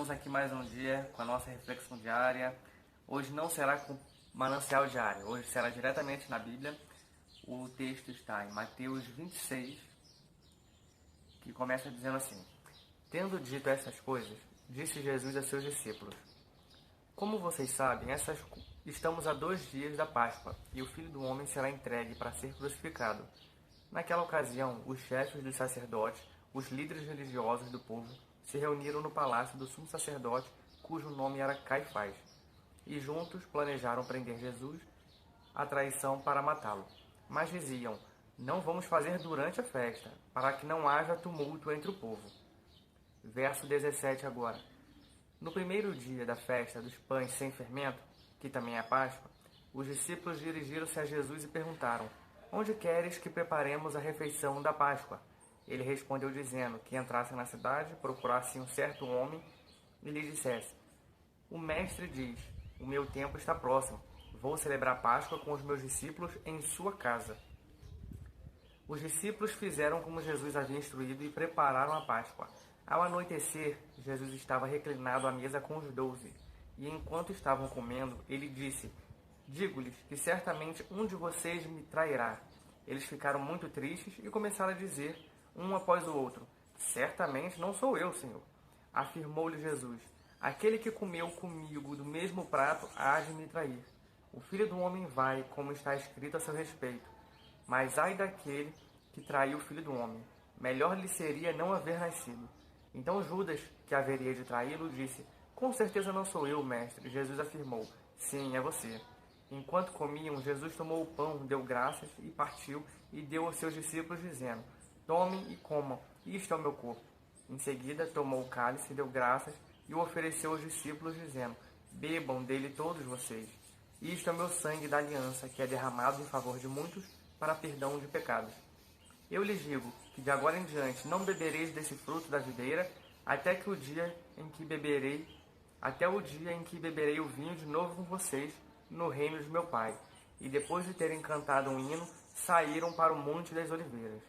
Estamos aqui mais um dia com a nossa reflexão diária. Hoje não será com manancial diário, hoje será diretamente na Bíblia. O texto está em Mateus 26, que começa dizendo assim: Tendo dito essas coisas, disse Jesus a seus discípulos: Como vocês sabem, estamos a 2 dias da Páscoa, e o Filho do Homem será entregue para ser crucificado. Naquela ocasião, os chefes dos sacerdotes, os líderes religiosos do povo, se reuniram no palácio do sumo sacerdote, cujo nome era Caifás, e juntos planejaram prender Jesus à traição para matá-lo. Mas diziam: Não vamos fazer durante a festa, para que não haja tumulto entre o povo. Verso 17 agora. No primeiro dia da festa dos pães sem fermento, que também é a Páscoa, os discípulos dirigiram-se a Jesus e perguntaram: Onde queres que preparemos a refeição da Páscoa? Ele respondeu dizendo que entrassem na cidade, procurassem um certo homem e lhe dissesse: O mestre diz: O meu tempo está próximo. Vou celebrar a Páscoa com os meus discípulos em sua casa. Os discípulos fizeram como Jesus havia instruído e prepararam a Páscoa. Ao anoitecer, Jesus estava reclinado à mesa com os 12. E enquanto estavam comendo, ele disse: Digo-lhes que certamente um de vocês me trairá. Eles ficaram muito tristes e começaram a dizer, um após o outro: Certamente não sou eu, Senhor. Afirmou-lhe Jesus: Aquele que comeu comigo do mesmo prato há de me trair. O Filho do Homem vai, como está escrito a seu respeito. Mas ai daquele que traiu o Filho do Homem. Melhor lhe seria não haver nascido. Então Judas, que haveria de traí-lo, disse: Com certeza não sou eu, mestre. Jesus afirmou: Sim, é você. Enquanto comiam, Jesus tomou o pão, deu graças e partiu e deu aos seus discípulos, dizendo: Tomem e comam, isto é o meu corpo. Em seguida, tomou o cálice, deu graças e o ofereceu aos discípulos, dizendo: Bebam dele todos vocês. Isto é o meu sangue da aliança, que é derramado em favor de muitos para perdão de pecados. Eu lhes digo que de agora em diante não bebereis desse fruto da videira, até o dia em que beberei o vinho de novo com vocês no reino de meu Pai. E depois de terem cantado um hino, saíram para o Monte das Oliveiras.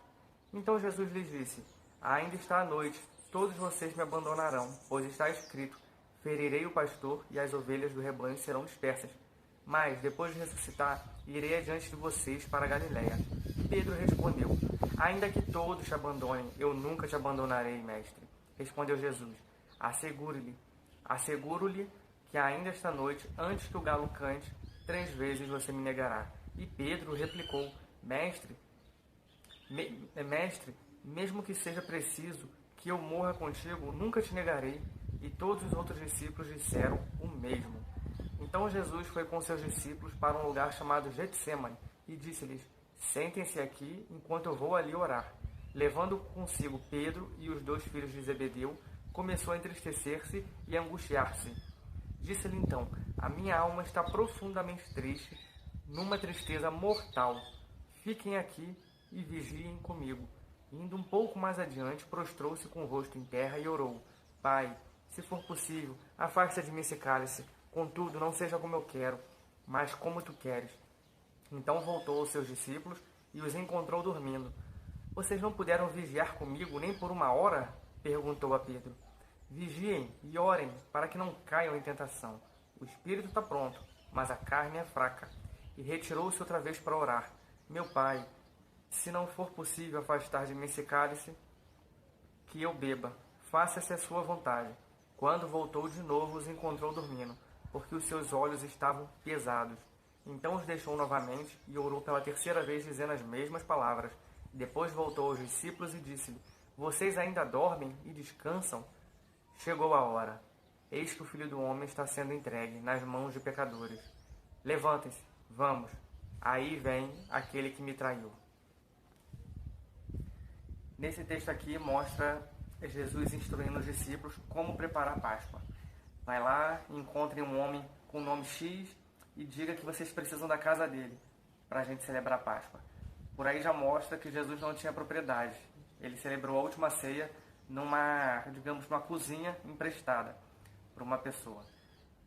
Então Jesus lhes disse: Ainda está a noite, todos vocês me abandonarão, pois está escrito: Ferirei o pastor e as ovelhas do rebanho serão dispersas. Mas, depois de ressuscitar, irei adiante de vocês para a Galiléia. Pedro respondeu: Ainda que todos te abandonem, eu nunca te abandonarei, mestre. Respondeu Jesus: Asseguro-lhe que ainda esta noite, antes que o galo cante, 3 vezes você me negará. E Pedro replicou: Mestre, mesmo que seja preciso que eu morra contigo, nunca te negarei. E todos os outros discípulos disseram o mesmo. Então Jesus foi com seus discípulos para um lugar chamado Getsêmani e disse-lhes: Sentem-se aqui enquanto eu vou ali orar. Levando consigo Pedro e os 2 filhos de Zebedeu, começou a entristecer-se e a angustiar-se. Disse-lhe então: A minha alma está profundamente triste, numa tristeza mortal. Fiquem aqui e vigiem comigo. Indo um pouco mais adiante, prostrou-se com o rosto em terra e orou: Pai, se for possível, afasta de mim esse cálice. Contudo, não seja como eu quero, mas como tu queres. Então voltou aos seus discípulos e os encontrou dormindo. Vocês não puderam vigiar comigo nem por 1 hora? Perguntou a Pedro. Vigiem e orem para que não caiam em tentação. O espírito está pronto, mas a carne é fraca. E retirou-se outra vez para orar. Meu pai, se não for possível afastar de mim esse cálice, que eu beba, faça-se a sua vontade. Quando voltou de novo, os encontrou dormindo, porque os seus olhos estavam pesados. Então os deixou novamente e orou pela 3ª vez, dizendo as mesmas palavras. Depois voltou aos discípulos e disse-lhe: Vocês ainda dormem e descansam? Chegou a hora. Eis que o Filho do Homem está sendo entregue nas mãos de pecadores. Levantem-se, vamos. Aí vem aquele que me traiu. Nesse texto aqui mostra Jesus instruindo os discípulos como preparar a Páscoa. Vai lá, encontrem um homem com o nome X e diga que vocês precisam da casa dele para a gente celebrar a Páscoa. Por aí já mostra que Jesus não tinha propriedade. Ele celebrou a última ceia numa cozinha emprestada para uma pessoa.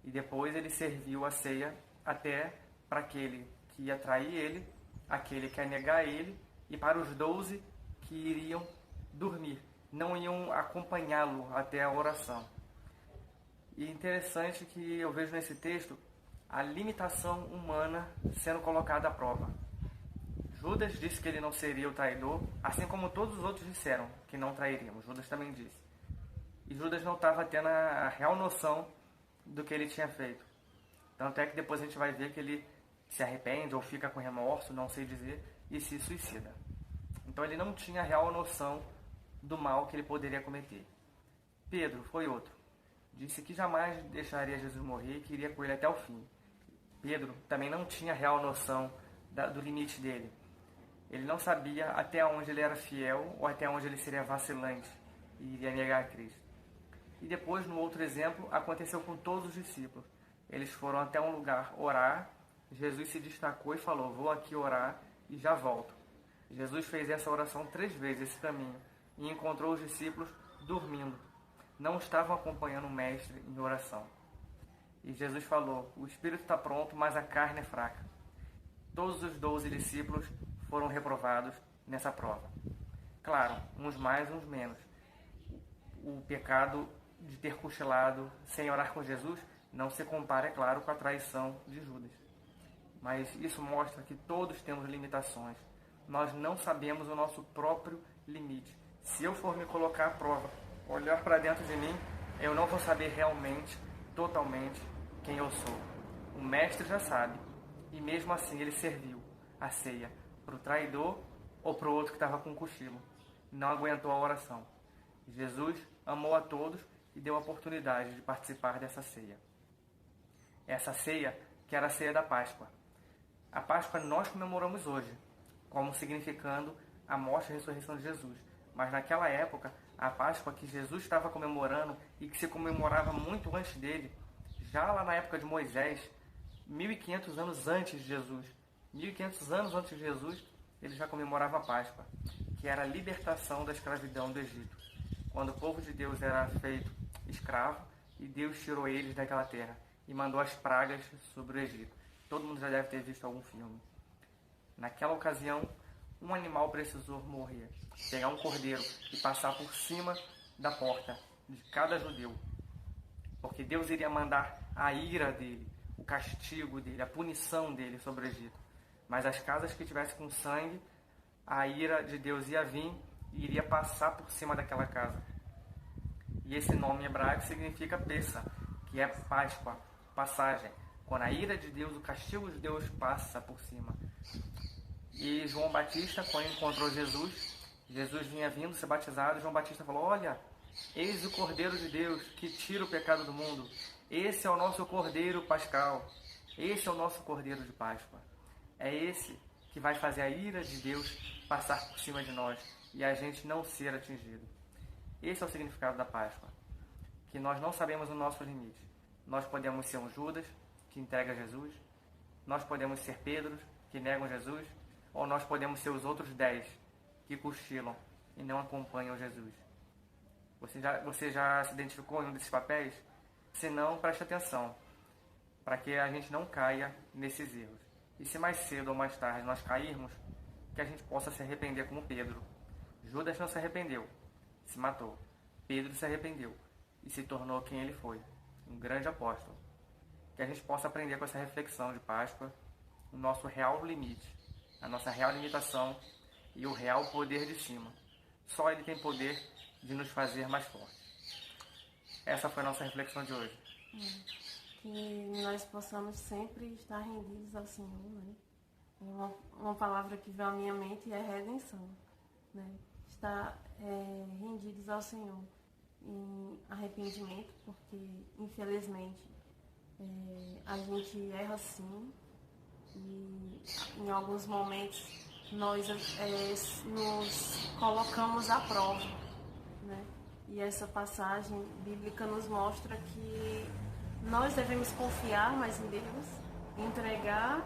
E depois ele serviu a ceia até para aquele que ia trair ele, aquele que ia negar ele e para os 12 que iriam dormir, não iam acompanhá-lo até a oração. E interessante que eu vejo nesse texto a limitação humana sendo colocada à prova. Judas disse que ele não seria o traidor, assim como todos os outros disseram que não trairiam. Judas também disse. E Judas não estava tendo a real noção do que ele tinha feito. Tanto é que depois a gente vai ver que ele se arrepende ou fica com remorso, não sei dizer, e se suicida. Então ele não tinha a real noção do mal que ele poderia cometer. Pedro foi outro. Disse que jamais deixaria Jesus morrer e que iria com ele até o fim. Pedro também não tinha a real noção do limite dele. Ele não sabia até onde ele era fiel ou até onde ele seria vacilante e iria negar a Cristo. E depois, no outro exemplo, aconteceu com todos os discípulos. Eles foram até um lugar orar, Jesus se destacou e falou: vou aqui orar e já volto. Jesus fez essa oração 3 vezes, esse caminho, e encontrou os discípulos dormindo. Não estavam acompanhando o Mestre em oração. E Jesus falou: o espírito está pronto, mas a carne é fraca. Todos os 12 discípulos foram reprovados nessa prova. Claro, uns mais, uns menos. O pecado de ter cochilado sem orar com Jesus não se compara, é claro, com a traição de Judas. Mas isso mostra que todos temos limitações. Nós não sabemos o nosso próprio limite. Se eu for me colocar à prova, olhar para dentro de mim, eu não vou saber realmente, totalmente, quem eu sou. O Mestre já sabe. E mesmo assim ele serviu a ceia para o traidor ou para o outro que estava com um cochilo. Não aguentou a oração. Jesus amou a todos e deu a oportunidade de participar dessa ceia. Essa ceia que era a ceia da Páscoa. A Páscoa nós comemoramos hoje, como significando a morte e a ressurreição de Jesus. Mas naquela época, a Páscoa que Jesus estava comemorando e que se comemorava muito antes dele, já lá na época de Moisés, 1500 anos antes de Jesus, 1500 anos antes de Jesus, ele já comemorava a Páscoa, que era a libertação da escravidão do Egito. Quando o povo de Deus era feito escravo e Deus tirou eles daquela terra e mandou as pragas sobre o Egito. Todo mundo já deve ter visto algum filme. Naquela ocasião, um animal precisou morrer, pegar um cordeiro e passar por cima da porta de cada judeu, porque Deus iria mandar a ira dele, o castigo dele, a punição dele sobre o Egito. Mas as casas que tivessem com sangue, a ira de Deus ia vir e iria passar por cima daquela casa. E esse nome hebraico significa Pessa, que é Páscoa, passagem. Quando a ira de Deus, o castigo de Deus passa por cima. E João Batista, quando encontrou Jesus, Jesus vinha vindo ser batizado, João Batista falou: olha, eis o Cordeiro de Deus que tira o pecado do mundo. Esse é o nosso Cordeiro Pascal. Esse é o nosso Cordeiro de Páscoa. É esse que vai fazer a ira de Deus passar por cima de nós e a gente não ser atingido. Esse é o significado da Páscoa. Que nós não sabemos o nosso limite. Nós podemos ser um Judas, que entrega Jesus. Nós podemos ser Pedros, que negam Jesus. Ou nós podemos ser os outros 10, que cochilam e não acompanham Jesus. Você já se identificou em um desses papéis? Se não, preste atenção, para que a gente não caia nesses erros. E se mais cedo ou mais tarde nós cairmos, que a gente possa se arrepender como Pedro. Judas não se arrependeu, se matou. Pedro se arrependeu e se tornou quem ele foi, um grande apóstolo. Que a gente possa aprender com essa reflexão de Páscoa o nosso real limite, a nossa real limitação e o real poder de cima. Só Ele tem poder de nos fazer mais fortes. Essa foi a nossa reflexão de hoje. Que nós possamos sempre estar rendidos ao Senhor, né? Uma palavra que veio à minha mente é redenção, né? Estar rendidos ao Senhor em arrependimento, porque infelizmente a gente erra sim e em alguns momentos nós nos colocamos à prova, né? E essa passagem bíblica nos mostra que nós devemos confiar mais em Deus, entregar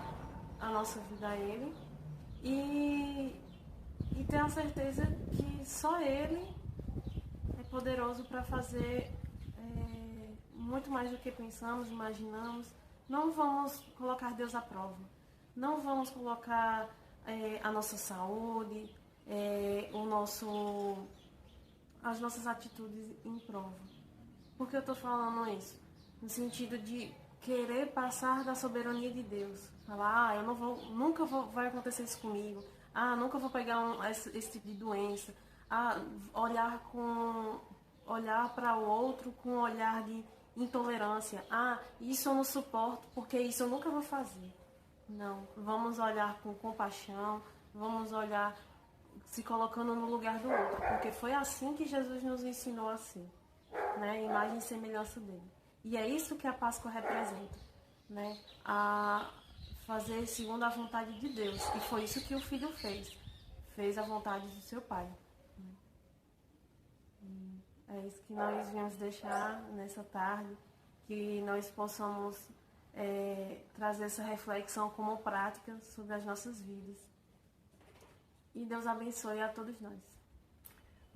a nossa vida a Ele e ter a certeza que só Ele é poderoso para fazer muito mais do que pensamos, imaginamos. Não vamos colocar Deus à prova. Não vamos colocar a nossa saúde, as nossas atitudes em prova. Por que eu estou falando isso? no sentido de querer passar da soberania de Deus. Falar, eu não vou, vai acontecer isso comigo. Nunca vou pegar esse tipo de doença. Olhar para o outro com um olhar de intolerância. Isso eu não suporto porque isso eu nunca vou fazer. Não, vamos olhar com compaixão, vamos olhar se colocando no lugar do outro, porque foi assim que Jesus nos ensinou a ser, né? Imagem e semelhança dele. E é isso que a Páscoa representa, né? A fazer segundo a vontade de Deus. E foi isso que o Filho fez a vontade do seu Pai. É isso que nós viemos deixar nessa tarde, que nós possamos trazer essa reflexão como prática sobre as nossas vidas. E Deus abençoe a todos nós.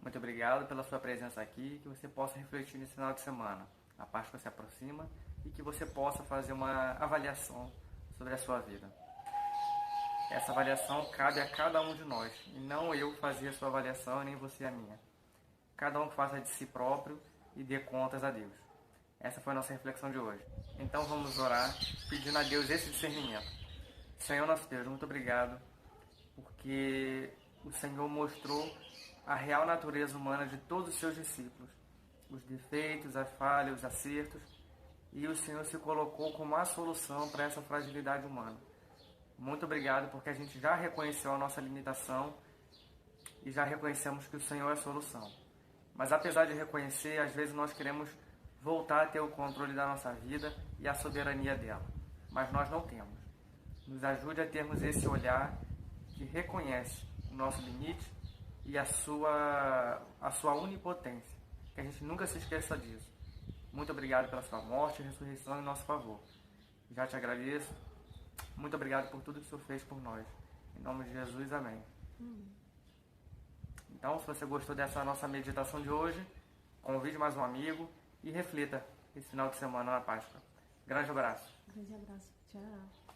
Muito obrigado pela sua presença aqui, que você possa refletir nesse final de semana. A Páscoa se aproxima e que você possa fazer uma avaliação sobre a sua vida. Essa avaliação cabe a cada um de nós, e não eu fazer a sua avaliação, nem você a minha. Cada um faça de si próprio e dê contas a Deus. Essa foi a nossa reflexão de hoje. Então vamos orar, pedindo a Deus esse discernimento. Senhor nosso Deus, muito obrigado, porque o Senhor mostrou a real natureza humana de todos os seus discípulos, os defeitos, as falhas, os acertos, e o Senhor se colocou como a solução para essa fragilidade humana. Muito obrigado, porque a gente já reconheceu a nossa limitação e já reconhecemos que o Senhor é a solução. Mas apesar de reconhecer, às vezes nós queremos voltar a ter o controle da nossa vida e a soberania dela. Mas nós não temos. Nos ajude a termos esse olhar que reconhece o nosso limite e a sua onipotência. Que a gente nunca se esqueça disso. Muito obrigado pela sua morte e ressurreição em nosso favor. Já te agradeço. Muito obrigado por tudo que o Senhor fez por nós. Em nome de Jesus, amém. Então, se você gostou dessa nossa meditação de hoje, convide mais um amigo e reflita esse final de semana na Páscoa. Grande abraço. Grande abraço. Tchau.